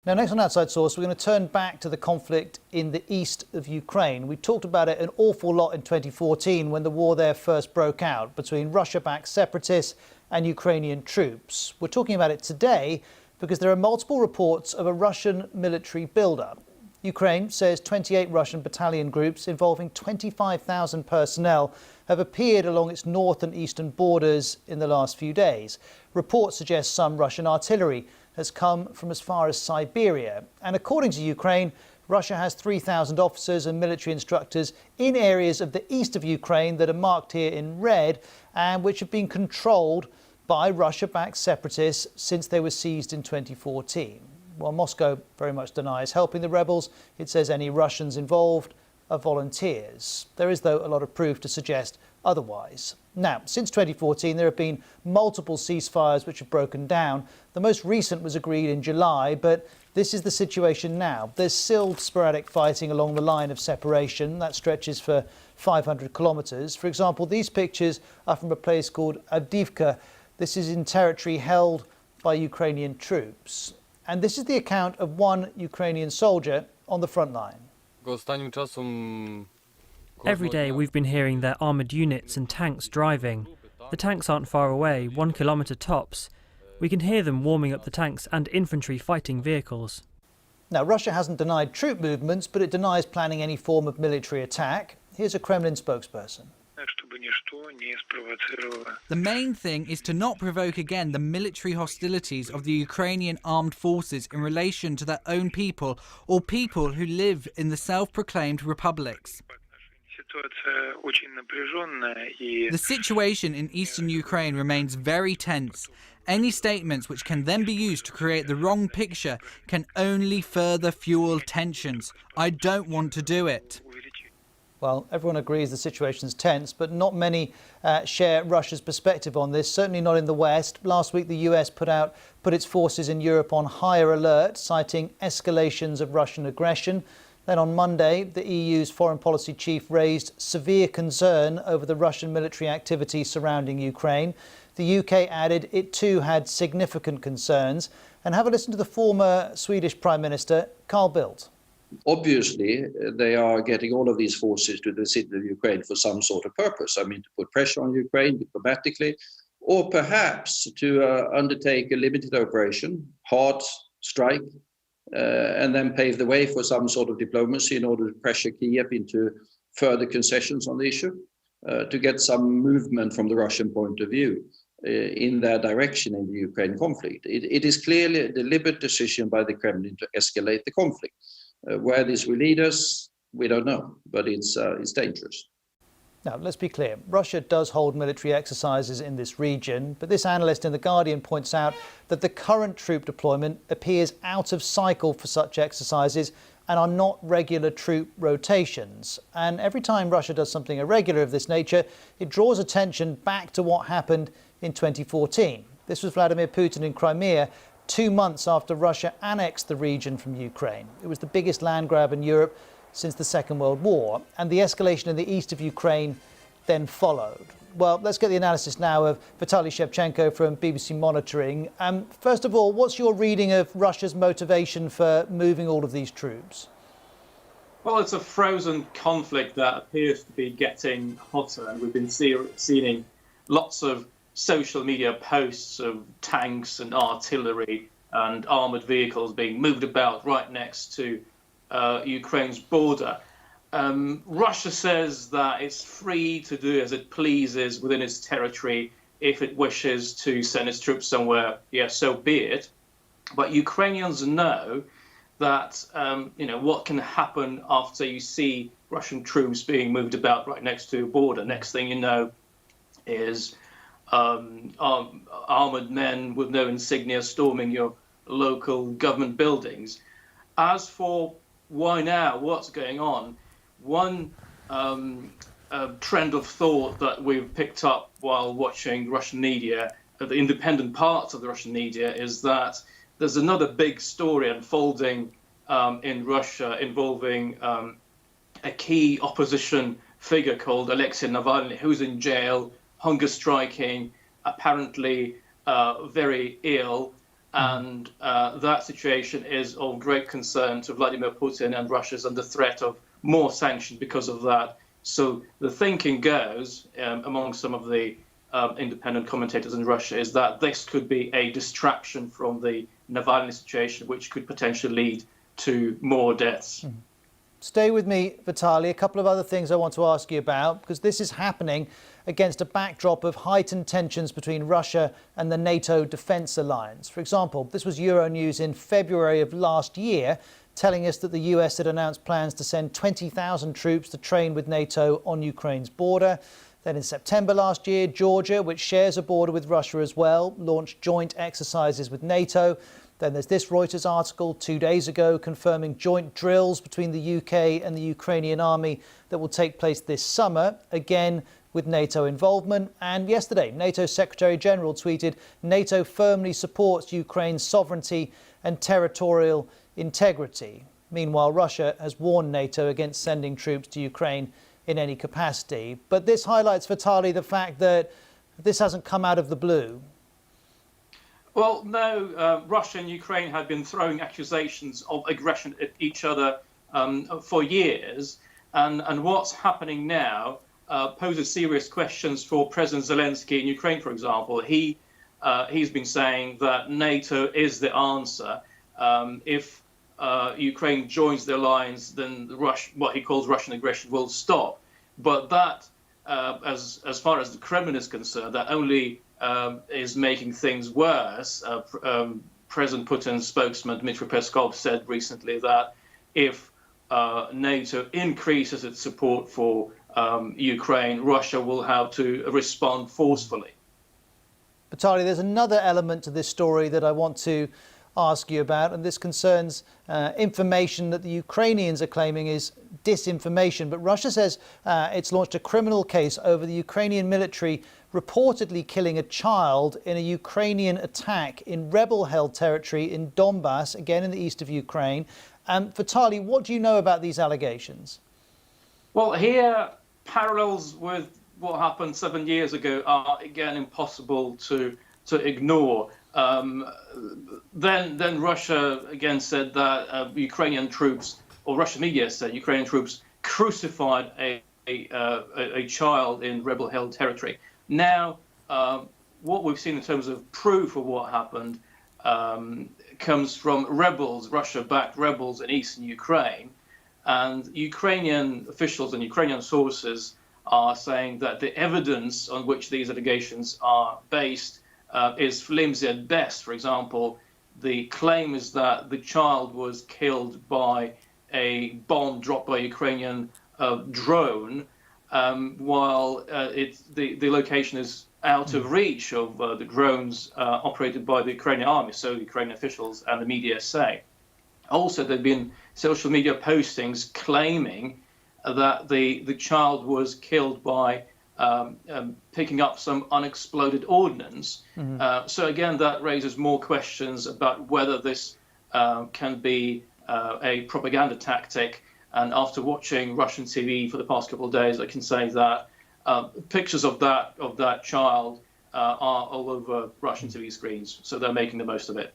Now, next on Outside Source, we're going to turn back to the conflict in the east of Ukraine. We talked about it an awful lot in 2014 when the war there first broke out between Russia-backed separatists and Ukrainian troops. We're talking about it today because there are multiple reports of a Russian military buildup. Ukraine says 28 Russian battalion groups involving 25,000 personnel have appeared along its north and eastern borders in the last few days. Reports suggest some Russian artillery has come from as far as Siberia. And according to Ukraine, Russia has 3,000 officers and military instructors in areas of the east of Ukraine that are marked here in red and which have been controlled by Russia-backed separatists since they were seized in 2014. While Moscow very much denies helping the rebels, it says any Russians involved are volunteers. There is, though, a lot of proof to suggest otherwise. Now, since 2014, there have been multiple ceasefires which have broken down. The most recent was agreed in July, but this is the situation now. There's still sporadic fighting along the line of separation. That stretches for 500 kilometres. For example, these pictures are from a place called Avdiivka. This is in territory held by Ukrainian troops. And this is the account of one Ukrainian soldier on the front line. Every day we've been hearing their armoured units and tanks driving. The tanks aren't far away, 1 kilometre tops. We can hear them warming up the tanks and infantry fighting vehicles. Now, Russia hasn't denied troop movements, but it denies planning any form of military attack. Here's a Kremlin spokesperson. The main thing is to not provoke again the military hostilities of the Ukrainian armed forces in relation to their own people or people who live in the self-proclaimed republics. The situation in eastern Ukraine remains very tense. Any statements which can then be used to create the wrong picture can only further fuel tensions. I don't want to do it. Well, everyone agrees the situation's tense, but not many share Russia's perspective on this, certainly not in the West. Last week, the US put its forces in Europe on higher alert, citing escalations of Russian aggression. Then on Monday, the EU's foreign policy chief raised severe concern over the Russian military activity surrounding Ukraine. The UK added it too had significant concerns. And have a listen to the former Swedish Prime Minister, Carl Bildt. Obviously, they are getting all of these forces to the city of Ukraine for some sort of purpose. I mean, to put pressure on Ukraine diplomatically, or perhaps to undertake a limited operation, hard strike, and then pave the way for some sort of diplomacy in order to pressure Kiev into further concessions on the issue, to get some movement from the Russian point of view in their direction in the Ukraine conflict. It is clearly a deliberate decision by the Kremlin to escalate the conflict. Where this will lead us, we don't know, but it's dangerous. Now, let's be clear. Russia does hold military exercises in this region, but this analyst in The Guardian points out that the current troop deployment appears out of cycle for such exercises and are not regular troop rotations. And every time Russia does something irregular of this nature, it draws attention back to what happened in 2014. This was Vladimir Putin in Crimea, 2 months after Russia annexed the region from Ukraine. It was the biggest land grab in Europe since the Second World War, and the escalation in the east of Ukraine then followed. Well, let's get the analysis now of Vitaly Shevchenko from BBC Monitoring. First of all, what's your reading of Russia's motivation for moving all of these troops? Well, it's a frozen conflict that appears to be getting hotter, and we've been seeing lots of social media posts of tanks and artillery and armoured vehicles being moved about right next to Ukraine's border. Russia says that it's free to do as it pleases within its territory. If it wishes to send its troops somewhere, yeah, so be it. But Ukrainians know that what can happen after you see Russian troops being moved about right next to a border. Next thing you know is armoured men with no insignia storming your local government buildings. As for why now, what's going on, one trend of thought that we've picked up while watching Russian media, the independent parts of the Russian media, is that there's another big story unfolding in Russia involving a key opposition figure called Alexei Navalny, who's in jail, hunger striking, apparently very ill, And that situation is of great concern to Vladimir Putin, and Russia is under threat of more sanctions because of that. So the thinking goes among some of the independent commentators in Russia is that this could be a distraction from the Navalny situation, which could potentially lead to more deaths. Stay with me, Vitaly. A couple of other things I want to ask you about, because this is happening against a backdrop of heightened tensions between Russia and the NATO defence alliance. For example, this was Euronews in February of last year, telling us that the US had announced plans to send 20,000 troops to train with NATO on Ukraine's border. Then in September last year, Georgia, which shares a border with Russia as well, launched joint exercises with NATO. Then there's this Reuters article 2 days ago confirming joint drills between the UK and the Ukrainian army that will take place this summer, again with NATO involvement. And yesterday, NATO Secretary General tweeted, NATO firmly supports Ukraine's sovereignty and territorial integrity. Meanwhile, Russia has warned NATO against sending troops to Ukraine in any capacity. But this highlights, Vitaly, the fact that this hasn't come out of the blue. Well, no, Russia and Ukraine have been throwing accusations of aggression at each other for years. And what's happening now poses serious questions for President Zelensky in Ukraine, for example. He's been saying that NATO is the answer. If Ukraine joins the alliance, then what he calls Russian aggression will stop. But that, as far as the Kremlin is concerned, that only is making things worse. President Putin's spokesman Dmitry Peskov said recently that if NATO increases its support for Ukraine, Russia will have to respond forcefully. Vitaly, there's another element to this story that I want to ask you about, and this concerns information that the Ukrainians are claiming is disinformation. But Russia says it's launched a criminal case over the Ukrainian military reportedly killing a child in a Ukrainian attack in rebel-held territory in Donbass, again in the east of Ukraine. Vitaly, what do you know about these allegations? Well, here, parallels with what happened 7 years ago are, again, impossible to ignore. Then Russia again said that Ukrainian troops, or Russian media said Ukrainian troops crucified a child in rebel-held territory. Now, what we've seen in terms of proof of what happened comes from rebels, Russia-backed rebels in eastern Ukraine, and Ukrainian officials and Ukrainian sources are saying that the evidence on which these allegations are based is flimsy at best. For example, the claim is that the child was killed by a bomb dropped by a Ukrainian drone, while the location is out of reach of the drones operated by the Ukrainian army, so Ukrainian officials and the media say. Also, there have been social media postings claiming that the child was killed by picking up some unexploded ordnance. So again, that raises more questions about whether this can be a propaganda tactic. And after watching Russian TV for the past couple of days, I can say that pictures of that child are all over Russian TV screens. So they're making the most of it.